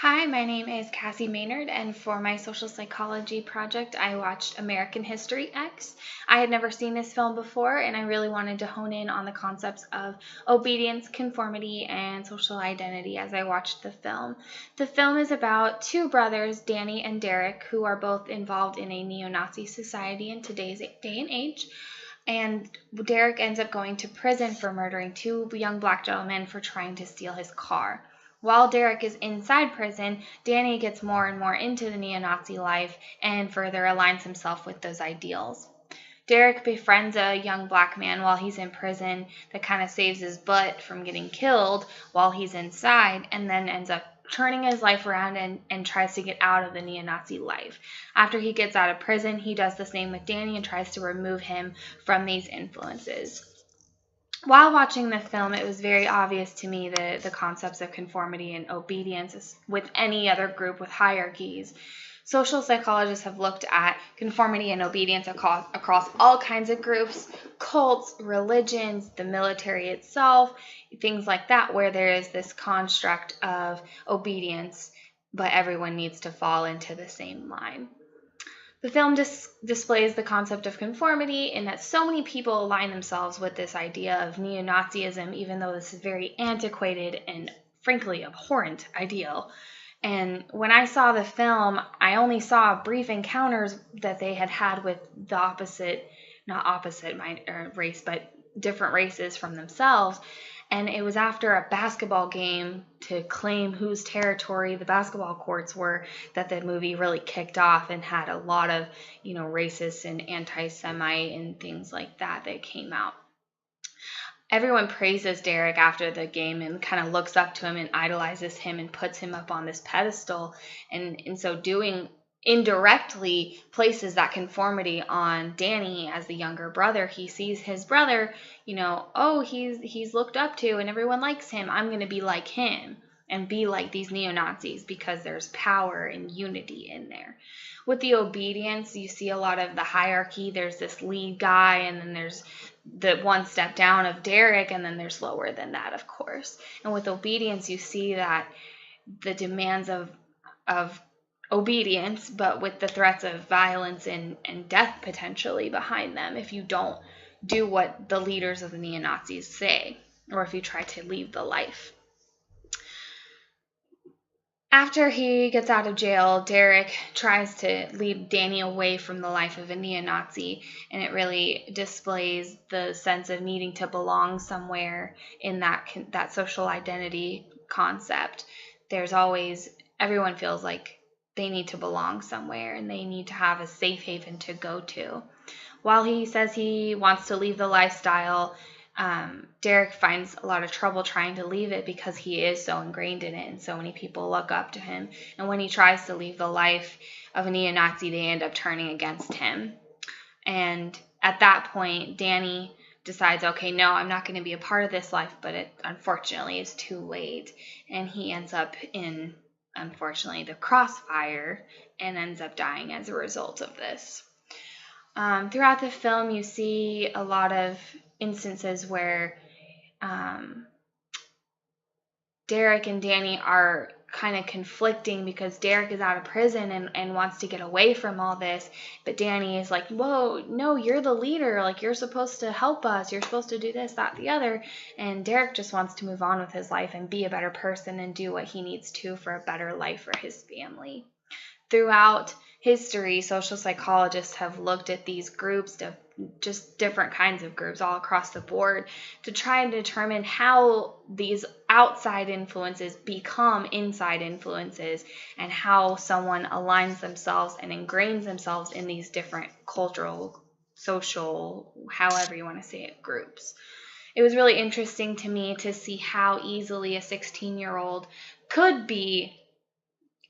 Hi, my name is Cassie Maynard, and for my social psychology project, I watched American History X. I had never seen this film before, and I really wanted to hone in on the concepts of obedience, conformity, and social identity as I watched the film. The film is about two brothers, Danny and Derek, who are both involved in a neo Nazi society in today's day and age. And Derek ends up going to prison for murdering two young black gentlemen for trying to steal his car. While Derek is inside prison, Danny gets more and more into the neo-Nazi life and further aligns himself with those ideals. Derek befriends a young black man while he's in prison that kind of saves his butt from getting killed while he's inside, and then ends up turning his life around and tries to get out of the neo-Nazi life. After he gets out of prison, he does the same with Danny and tries to remove him from these influences. While watching the film, it was very obvious to me that the concepts of conformity and obedience with any other group with hierarchies. Social psychologists have looked at conformity and obedience across all kinds of groups, cults, religions, the military itself, things like that, where there is this construct of obedience, but everyone needs to fall into the same line. The film displays the concept of conformity in that so many people align themselves with this idea of neo-Nazism, even though this is a very antiquated and frankly abhorrent ideal. And when I saw the film, I only saw brief encounters that they had with the opposite, not opposite race, but different races from themselves. And it was after a basketball game to claim whose territory the basketball courts were that the movie really kicked off and had a lot of, racist and anti-Semite and things like that came out. Everyone praises Derek after the game and kind of looks up to him and idolizes him and puts him up on this pedestal. And in so doing, indirectly places that conformity on Danny as the younger brother. He sees his brother, oh, he's looked up to and everyone likes him. I'm going to be like him and be like these neo-Nazis because there's power and unity in there. With the obedience, you see a lot of the hierarchy. There's this lead guy, and then there's the one step down of Derek, and then there's lower than that, of course. And with obedience, you see that the demands of obedience, but with the threats of violence and death potentially behind them if you don't do what the leaders of the neo-Nazis say, or if you try to leave the life. After he gets out of jail, Derek tries to lead Danny away from the life of a neo-Nazi, and it really displays the sense of needing to belong somewhere in that social identity concept. There's always, everyone feels like they need to belong somewhere and they need to have a safe haven to go to. While he says he wants to leave the lifestyle, Derek finds a lot of trouble trying to leave it because he is so ingrained in it and so many people look up to him. And when he tries to leave the life of a neo-Nazi, they end up turning against him. And at that point, Danny decides, okay, no, I'm not going to be a part of this life, but it unfortunately is too late. And he ends up in, unfortunately, the crossfire and ends up dying as a result of this. Throughout the film, you see a lot of instances where Derek and Danny are kind of conflicting because Derek is out of prison and wants to get away from all this, but Danny is like, whoa, no, you're the leader, like you're supposed to help us, you're supposed to do this, that, the other, and Derek just wants to move on with his life and be a better person and do what he needs to for a better life for his family. Throughout history, social psychologists have looked at these groups, just different kinds of groups all across the board, to try and determine how these outside influences become inside influences and how someone aligns themselves and ingrains themselves in these different cultural, social, however you want to say it, groups. It was really interesting to me to see how easily a 16-year-old could be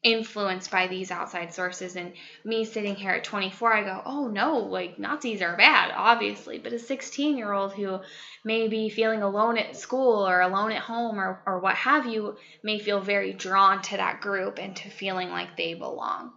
influenced by these outside sources. And me sitting here at 24, I go, oh no, like Nazis are bad, obviously. But a 16-year-old who may be feeling alone at school or alone at home or what have you may feel very drawn to that group and to feeling like they belong.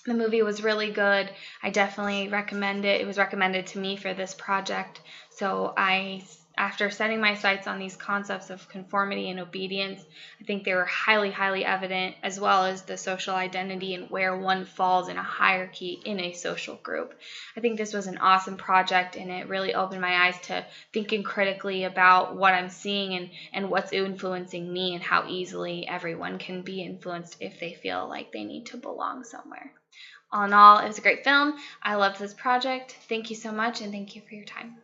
The movie was really good. I definitely recommend it. It was recommended to me for this project. So I after setting my sights on these concepts of conformity and obedience, I think they were highly, highly evident, as well as the social identity and where one falls in a hierarchy in a social group. I think this was an awesome project, and it really opened my eyes to thinking critically about what I'm seeing and what's influencing me, and how easily everyone can be influenced if they feel like they need to belong somewhere. All in all, it was a great film. I loved this project. Thank you so much, and thank you for your time.